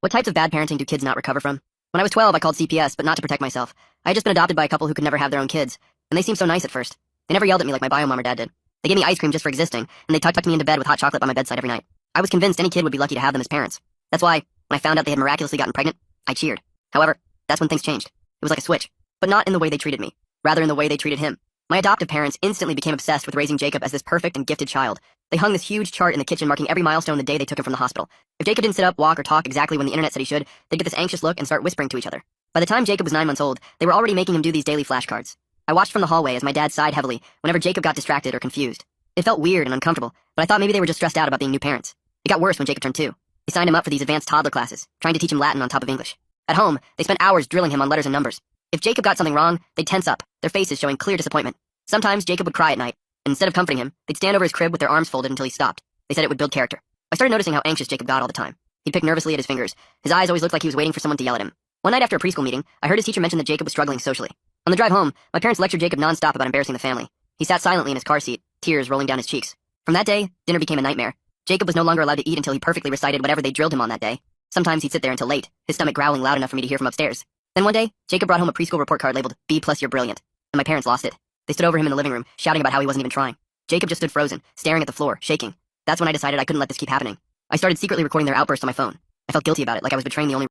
What types of bad parenting do kids not recover from? When I was 12, I called CPS, but not to protect myself. I had just been adopted by a couple who could never have their own kids, and they seemed so nice at first. They never yelled at me like my bio mom or dad did. They gave me ice cream just for existing, and they tucked me into bed with hot chocolate by my bedside every night. I was convinced any kid would be lucky to have them as parents. That's why, when I found out they had miraculously gotten pregnant, I cheered. However, that's when things changed. It was like a switch, but not in the way they treated me, rather in the way they treated him. My adoptive parents instantly became obsessed with raising Jacob as this perfect and gifted child. They hung this huge chart in the kitchen marking every milestone the day they took him from the hospital. If Jacob didn't sit up, walk, or talk exactly when the internet said he should, they'd get this anxious look and start whispering to each other. By the time Jacob was 9 months old, they were already making him do these daily flashcards. I watched from the hallway as my dad sighed heavily whenever Jacob got distracted or confused. It felt weird and uncomfortable, but I thought maybe they were just stressed out about being new parents. It got worse when Jacob turned 2. They signed him up for these advanced toddler classes, trying to teach him Latin on top of English. At home, they spent hours drilling him on letters and numbers. If Jacob got something wrong, they'd tense up, their faces showing clear disappointment. Sometimes Jacob would cry at night, and instead of comforting him, they'd stand over his crib with their arms folded until he stopped. They said it would build character. I started noticing how anxious Jacob got all the time. He'd pick nervously at his fingers. His eyes always looked like he was waiting for someone to yell at him. One night after a preschool meeting, I heard his teacher mention that Jacob was struggling socially. On the drive home, my parents lectured Jacob nonstop about embarrassing the family. He sat silently in his car seat, tears rolling down his cheeks. From that day, dinner became a nightmare. Jacob was no longer allowed to eat until he perfectly recited whatever they drilled him on that day. Sometimes he'd sit there until late, his stomach growling loud enough for me to hear from upstairs. Then one day, Jacob brought home a preschool report card labeled B+ You're Brilliant, and my parents lost it. They stood over him in the living room, shouting about how he wasn't even trying. Jacob just stood frozen, staring at the floor, shaking. That's when I decided I couldn't let this keep happening. I started secretly recording their outbursts on my phone. I felt guilty about it, like I was betraying the only